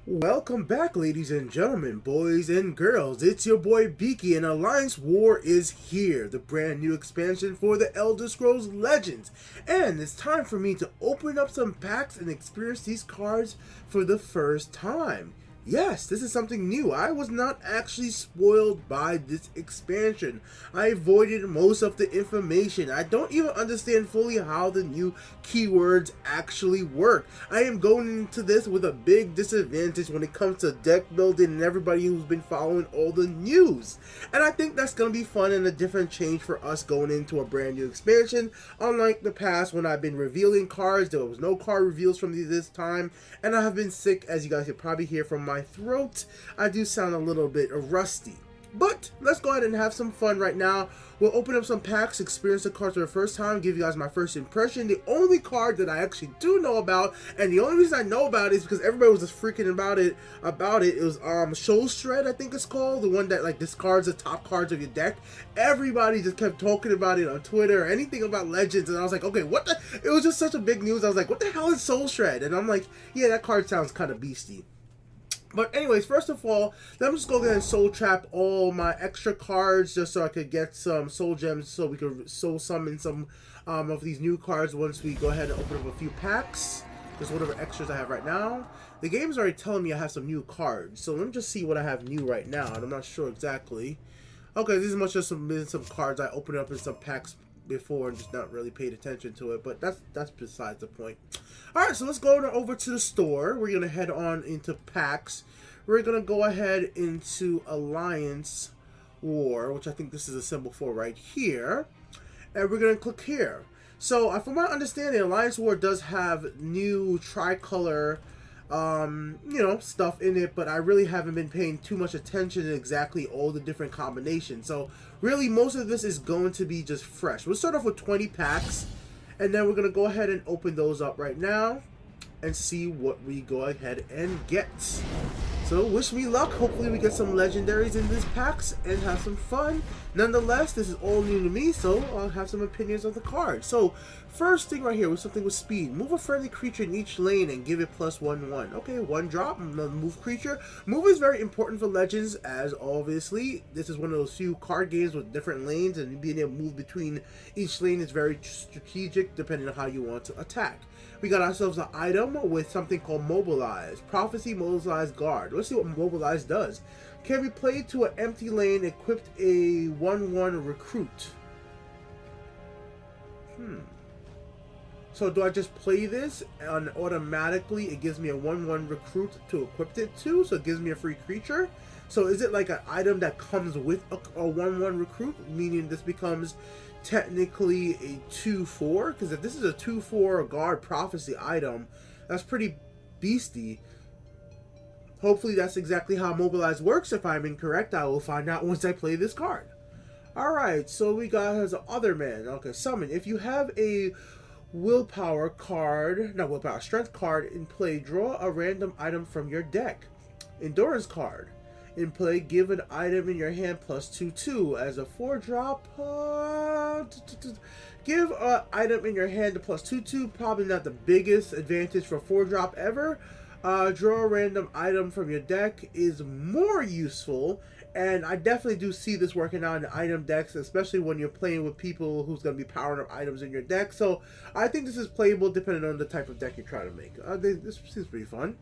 Welcome back, ladies and gentlemen, boys and girls. It's your boy Beaky, and Alliance War is here, the brand new expansion for the Elder Scrolls Legends. And it's time for me to open up some packs and experience these cards for the first time. Yes, this is something new. I was not actually spoiled by this expansion. I avoided most of the information. I don't even understand fully how the new keywords actually work. I am going into this with a big disadvantage when it comes to deck building and everybody who's been following all the news. And I think that's going to be fun and a different change for us going into a brand new expansion. Unlike the past when I've been revealing cards, there was no card reveals from me this time. And I have been sick, as you guys can probably hear from my throat. I do sound a little bit rusty. But let's go ahead and have some fun right now. We'll open up some packs, experience the cards for the first time, give you guys my first impression. The only card that I actually do know about, and the only reason I know about it is because everybody was just freaking about it. It was Soul Shred, I think it's called, the one that like discards the top cards of your deck. Everybody just kept talking about it on Twitter or anything about Legends, and I was like, okay, what the? It was just such a big news. I was like, what the hell is Soul Shred? And I'm like, yeah, that card sounds kind of beastie. But anyways, first of all, let me just go ahead and soul trap all my extra cards just so I could get some soul gems so we could soul summon some of these new cards once we go ahead and open up a few packs. Just whatever extras I have right now. The game's already telling me I have some new cards, so let me just see what I have new right now, and I'm not sure exactly. Okay, these must just have been some cards I opened up in some packs before and just not really paid attention to it, but that's besides the point. Alright, so let's go over to the store. We're going to head on into packs. We're going to go ahead into Alliance War, which I think this is a symbol for right here. And we're going to click here. So, from my understanding, Alliance War does have new tricolor stuff in it, but I really haven't been paying too much attention to exactly all the different combinations. So really most of this is going to be just fresh. We'll start off with 20 packs, and then we're going to go ahead and open those up right now and see what we go ahead and get. So wish me luck. Hopefully we get some legendaries in these packs and have some fun. Nonetheless, this is all new to me, so I'll have some opinions of the card. So first thing right here was something with speed. Move a friendly creature in each lane and give it +1/1. Okay, one drop, move creature. Move is very important for Legends, as obviously this is one of those few card games with different lanes, and being able to move between each lane is very strategic depending on how you want to attack. We got ourselves an item with something called Mobilize. Prophecy Mobilize Guard. Let's see what Mobilize does. Can be played to an empty lane, equipped a 1/1 recruit. So do I just play this and automatically it gives me a 1/1 recruit to equip it to? So it gives me a free creature? So is it like an item that comes with a 1/1 recruit? Meaning this becomes technically a 2/4? Because if this is a 2/4 guard prophecy item, that's pretty beastie. Hopefully that's exactly how Mobilize works. If I'm incorrect, I will find out once I play this card. Alright, so we got as an other man. Okay, summon. If you have a willpower card, not willpower, strength card in play, draw a random item from your deck. Endurance card in play, give an item in your hand +2/2 as a 4-drop. Give an item in your hand to +2/2. Probably not the biggest advantage for 4-drop ever. Draw a random item from your deck is more useful, and I definitely do see this working out in item decks, especially when you're playing with people who's going to be powering up items in your deck. So I think this is playable depending on the type of deck you're trying to make. This seems pretty fun.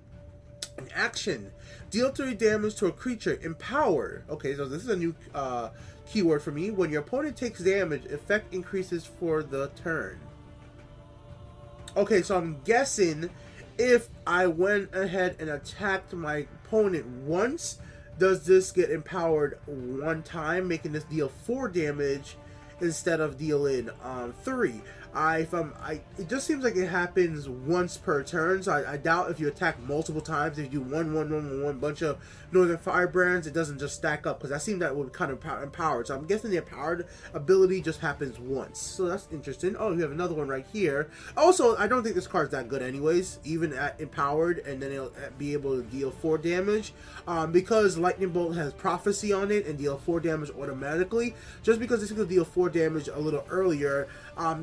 An action. Deal 3 damage to a creature. Empowered. Okay, so this is a new keyword for me. When your opponent takes damage, effect increases for the turn. Okay, so I'm guessing if I went ahead and attacked my opponent once, does this get empowered one time, making this deal 4 damage instead of dealing 3? It just seems like it happens once per turn, so I doubt if you attack multiple times, if you do one bunch of Northern Firebrands, it doesn't just stack up, because that seemed that would kind of empowered. So I'm guessing the empowered ability just happens once. So that's interesting. Oh, we have another one right here. Also, I don't think this card's that good anyways, even at empowered, and then it'll be able to deal 4 damage. Because Lightning Bolt has Prophecy on it and deal 4 damage automatically, just because it's going to deal 4 damage a little earlier,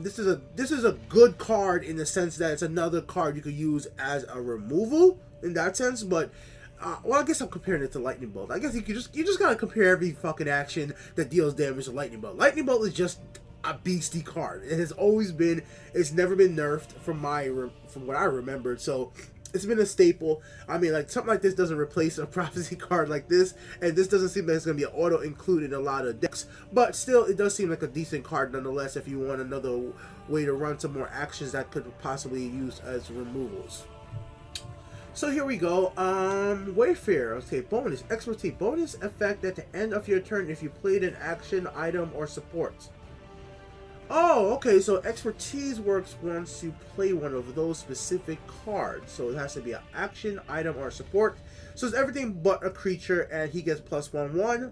this is a good card in the sense that it's another card you could use as a removal in that sense, but well, I guess I'm comparing it to Lightning Bolt. I guess you just gotta compare every fucking action that deals damage to Lightning Bolt. Lightning Bolt is just a beastie card. It has always been. It's never been nerfed from what I remembered. So it's been a staple. I mean, like, something like this doesn't replace a prophecy card like this, and this doesn't seem like it's gonna be an auto include in a lot of decks. But still, it does seem like a decent card nonetheless. If you want another way to run some more actions that could possibly use as removals. So here we go. Wayfarer. Okay, bonus. Expertise. Bonus effect at the end of your turn if you played an action, item, or support. Oh, okay. So expertise works once you play one of those specific cards. So it has to be an action, item, or support. So it's everything but a creature, and he gets +1/1.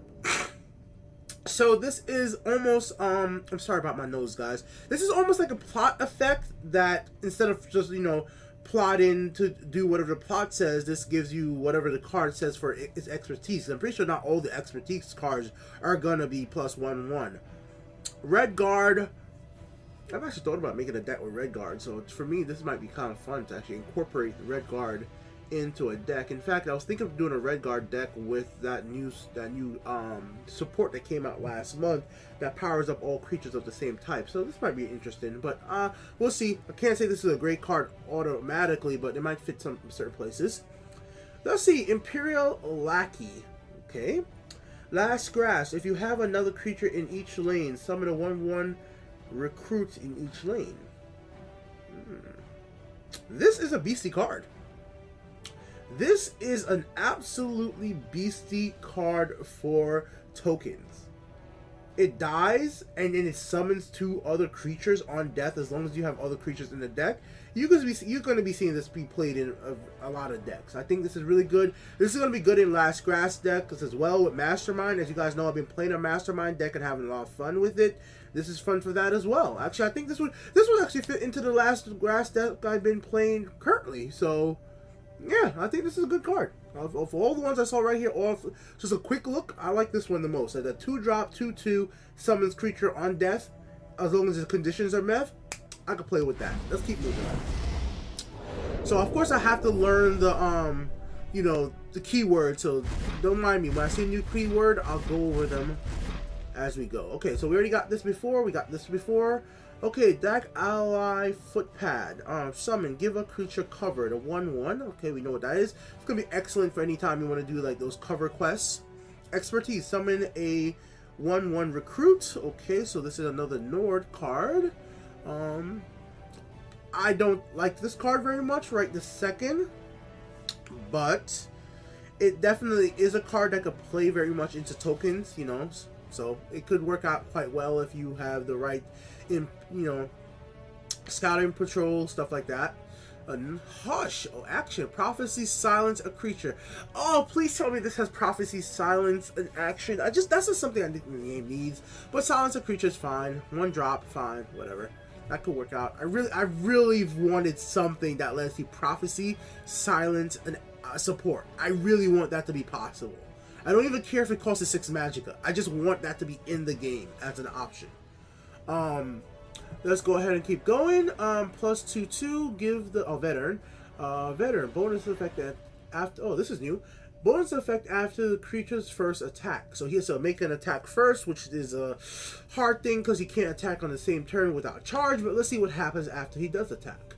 So this is almost, I'm sorry about my nose, guys. This is almost like a plot effect that instead of just, plot in to do whatever the plot says, this gives you whatever the card says for its expertise. I'm pretty sure not all the expertise cards are gonna be +1/1. Red Guard. I've actually thought about making a deck with Red Guard, so for me this might be kind of fun to actually incorporate the Red Guard into a deck. In fact, I was thinking of doing a Red Guard deck with that new support that came out last month that powers up all creatures of the same type. So this might be interesting, but we'll see. I can't say this is a great card automatically, but it might fit some certain places. Let's see, Imperial Lackey. Okay, Last Grass. If you have another creature in each lane, summon a 1/1 recruit in each lane. This is a beastie card. This is an absolutely beastie card for tokens. It dies, and then it summons 2 other creatures on death. As long as you have other creatures in the deck, you're going to be seeing this be played in a lot of decks. I think this is really good. This is going to be good in Last Grass decks as well with Mastermind. As you guys know, I've been playing a Mastermind deck and having a lot of fun with it. This is fun for that as well. Actually, I think this would actually fit into the Last Grass deck I've been playing currently. So yeah, I think this is a good card. Of all the ones I saw right here, just a quick look, I like this one the most. At a 2-drop, 2/2, summons creature on death. As long as the conditions are met, I could play with that. Let's keep moving on. So of course I have to learn the the keyword. So don't mind me. When I see a new keyword, I'll go over them as we go. Okay, so we already got this before. Okay, deck ally footpad. Summon, give a creature covered, a 1/1. Okay, we know what that is. It's gonna be excellent for any time you want to do like those cover quests. Expertise, summon a 1/1 recruit. Okay, so this is another Nord card. I don't like this card very much right this second, but it definitely is a card that could play very much into tokens, so it could work out quite well if you have the right scouting patrol, stuff like that. Hush. Oh, action. Prophecy, silence a creature. Oh, please tell me this has prophecy, silence, an action. That's just something I think the game needs. But silence a creature is fine. 1 drop, fine, whatever. That could work out. I really wanted something that lets you prophecy, silence, and support. I really want that to be possible. I don't even care if it costs a 6 magicka. I just want that to be in the game as an option. Let's go ahead and keep going. +2/2, give the veteran. Veteran, bonus effect after. Oh, this is new. Bonus effect after the creature's first attack. So he has to make an attack first, which is a hard thing because he can't attack on the same turn without charge. But let's see what happens after he does attack.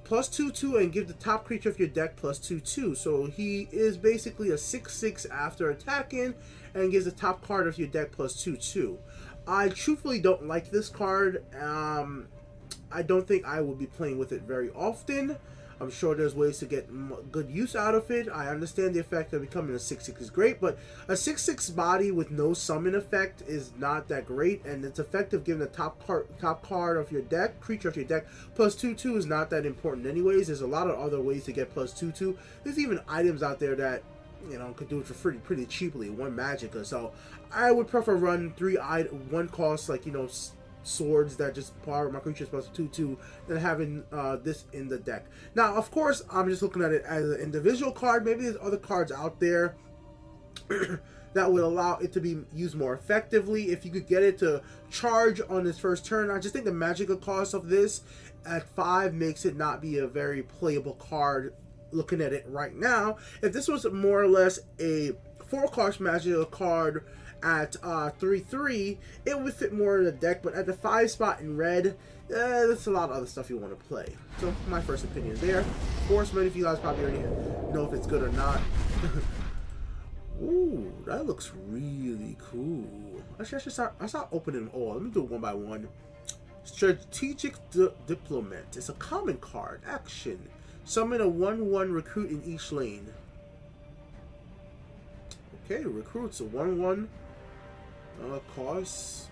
+2/2 and give the top creature of your deck +2/2. So he is basically a 6/6 after attacking and gives the top card of your deck +2/2. I truthfully don't like this card. I don't think I will be playing with it very often. I'm sure there's ways to get good use out of it. I understand the effect of becoming a 6/6 is great, but a 6/6 body with no summon effect is not that great, and its effect of giving the top card of your deck, creature of your deck, +2/2 is not that important anyways. There's a lot of other ways to get +2/2. There's even items out there that could do it for pretty cheaply, 1 magicka. So I would prefer run 3 1 cost, like swords that just power my creatures +2/2 than having this in the deck. Now, of course, I'm just looking at it as an individual card. Maybe there's other cards out there that would allow it to be used more effectively. If you could get it to charge on its first turn, I just think the magicka cost of this at 5 makes it not be a very playable card looking at it right now, if this was more or less a 4-cost magical card at 3/3, it would fit more in the deck. But at the 5 spot in red, there's a lot of other stuff you want to play. So my first opinion there. Of course, many of you guys probably already know if it's good or not. Ooh, that looks really cool. Actually, I start opening them all. Let me do it one by one. Strategic Diplomat. It's a common card. Action. Summon a 1/1 recruit in each lane. Okay, recruits a 1/1 cost.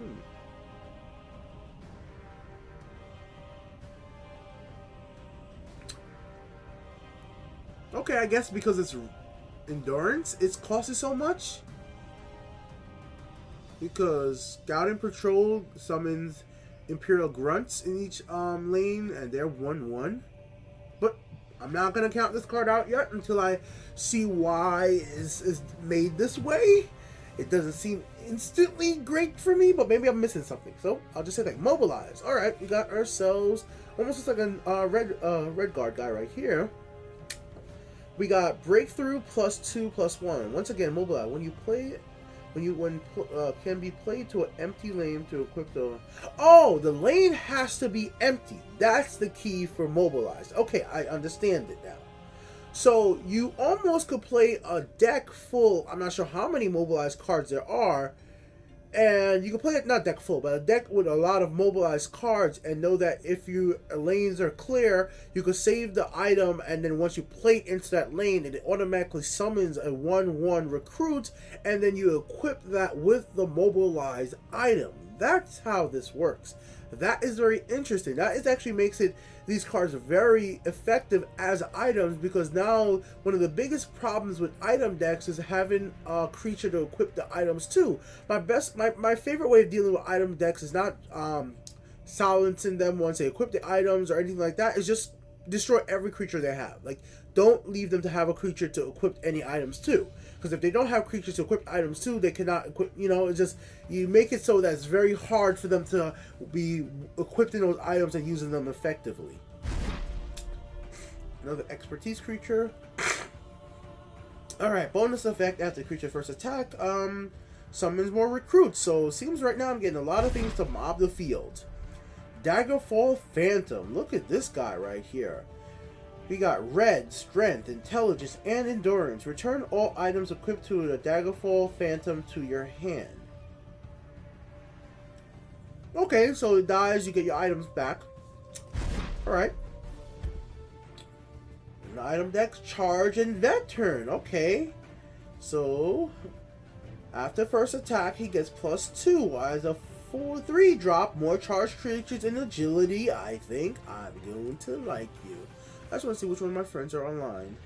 Okay, I guess because it's endurance, it's costing so much. Because Scout and Patrol summons Imperial Grunts in each lane, and they're 1/1. But I'm not gonna count this card out yet until I see why is made this way. It doesn't seem instantly great for me, but maybe I'm missing something. So I'll just say that. Mobilize. All right, we got ourselves almost looks like a red guard guy right here. We got Breakthrough +2/+1. Once again, mobilize. When you play, can be played to an empty lane to equip the. Oh, the lane has to be empty. That's the key for mobilize. Okay, I understand it now. So you almost could play a deck full. I'm not sure how many mobilized cards there are. And you can play it, not deck full, but a deck with a lot of mobilized cards, and know that if your lanes are clear, you can save the item, and then once you play it into that lane, it automatically summons a 1/1 recruit, and then you equip that with the mobilized item. That's how this works. That is very interesting. That is actually makes these cards very effective as items, because now one of the biggest problems with item decks is having a creature to equip the items to. My favorite way of dealing with item decks is not silencing them once they equip the items or anything like that. Is just destroy every creature they have. Like, don't leave them to have a creature to equip any items to. Because if they don't have creatures to equip items to, they cannot equip, it's just, you make it so that it's very hard for them to be equipping those items and using them effectively. Another expertise creature. Alright, bonus effect after creature first attack, summons more recruits. So it seems right now I'm getting a lot of things to mob the field. Daggerfall Phantom. Look at this guy right here. We got red, strength, intelligence, and endurance. Return all items equipped to the Daggerfall Phantom to your hand. Okay, so it dies, you get your items back. Alright. Item decks, charge, and vet turn. Okay. So, after first attack, he gets +2. As a 4/3 drop, more charged creatures and agility. I think I'm going to like you. I just want to see which one of my friends are online.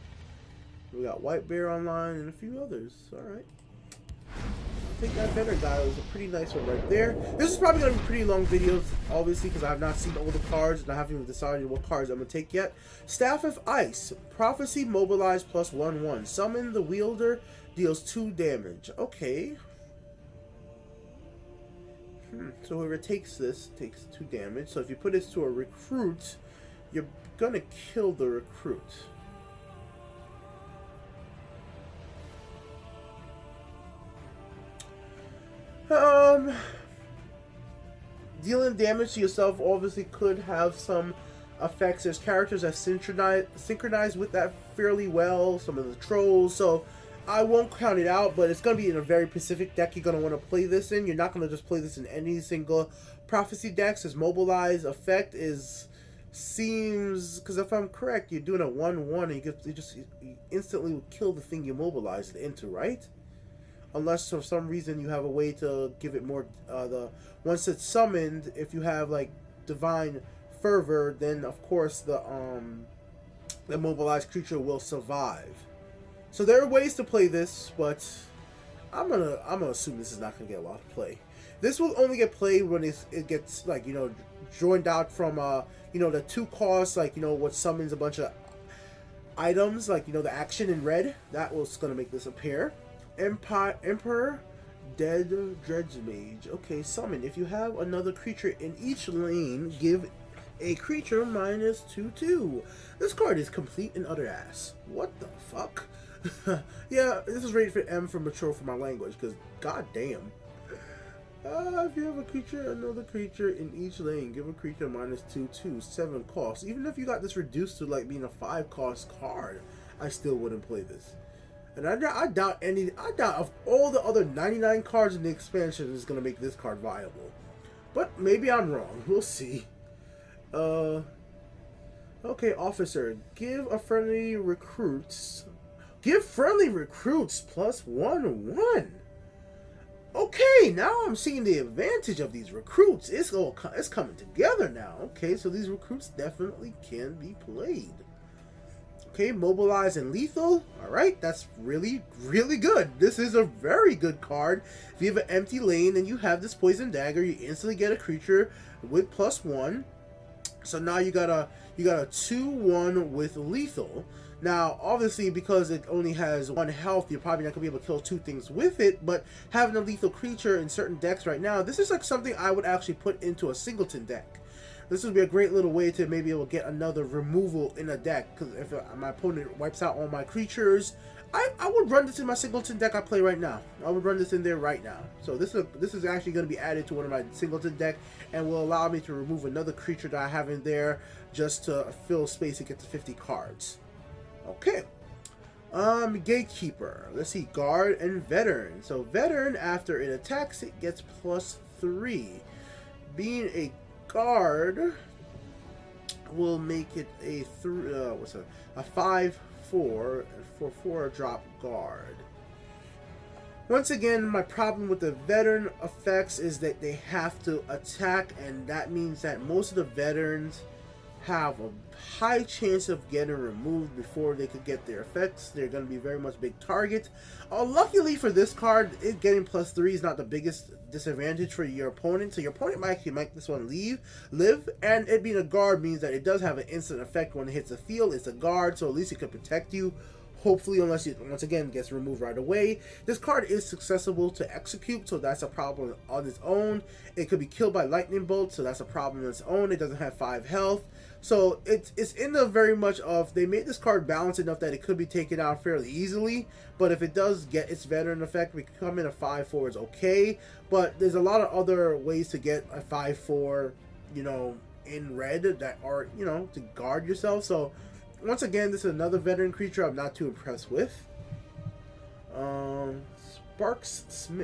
We got White Bear online and a few others. Alright. I think that better guy was a pretty nice one right there. This is probably going to be pretty long videos, obviously, because I have not seen all the cards and I haven't even decided what cards I'm going to take yet. Staff of Ice. Prophecy mobilized +1/1. Summon the wielder, deals 2 damage. Okay. So whoever takes this takes 2 damage. So if you put this to a recruit, you're gonna kill the recruit. Dealing damage to yourself obviously could have some effects. There's characters that synchronize with that fairly well. Some of the trolls, so I won't count it out, but it's going to be in a very specific deck you're going to want to play this in. You're not going to just play this in any single prophecy decks. His mobilize effect seems, because if I'm correct, you're doing a 1/1 and you instantly kill the thing you mobilized it into, right? Unless for some reason you have a way to give it more, once it's summoned, if you have like divine fervor, then of course the mobilized creature will survive. So there are ways to play this, but I'm gonna assume this is not gonna get a lot of play. This will only get played when it gets like, joined out from the 2 costs, like, what summons a bunch of items, like, the action in red. That was gonna make this appear. Emperor Dead Dredge Mage. Okay, summon. If you have another creature in each lane, give A creature minus 2/2. This card is complete and utter ass. What the fuck? Yeah, this is rated for M for mature for my language, because goddamn. If you have a creature, another creature in each lane, give a creature minus 2/2, 7 costs. Even if you got this reduced to like being a 5 cost card, I still wouldn't play this. And I doubt of all the other 99 cards in the expansion is gonna make this card viable. But maybe I'm wrong. We'll see. Okay, officer, give friendly recruits +1/1. Okay, now I'm seeing the advantage of these recruits. It's coming together now. Okay, so these recruits definitely can be played. Okay, mobilize and lethal. Alright, that's really, really good. This is a very good card. If you have an empty lane and you have this poison dagger, you instantly get a creature with +1. So now you got a 2/1 with lethal. Now, obviously, because it only has 1 health, you're probably not going to be able to kill 2 things with it, but having a lethal creature in certain decks right now, this is like something I would actually put into a singleton deck. This would be a great little way to maybe able to get another removal in a deck, because if my opponent wipes out all my creatures, I would run this in my singleton deck I play right now. I would run this in there right now. So this is actually going to be added to one of my singleton deck, and will allow me to remove another creature that I have in there just to fill space and get to 50 cards. Okay. Gatekeeper. Let's see, guard and veteran. So veteran, after it attacks, it gets +3. Being a guard will make it a 5/4 for 4 drop guard. Once again, my problem with the veteran effects is that they have to attack, and that means that most of the veterans have a high chance of getting removed before they could get their effects. They're going to be very much big targets. Luckily for this card, it getting +3 is not the biggest disadvantage for your opponent. So your opponent might actually make this one live, and it being a guard means that it does have an instant effect when it hits the field. It's a guard, so at least it can protect you. Hopefully, unless it once again gets removed right away. This card is accessible to execute, so that's a problem on its own. It could be killed by lightning bolt, so that's a problem on its own. It doesn't have 5 health. So it's in the very much of, they made this card balanced enough that it could be taken out fairly easily, but if it does get its veteran effect, becoming a 5/4 is okay, but there's a lot of other ways to get a 5/4, you know, in red that are, you know, to guard yourself. So once again, this is another veteran creature I'm not too impressed with. Sparks Smith.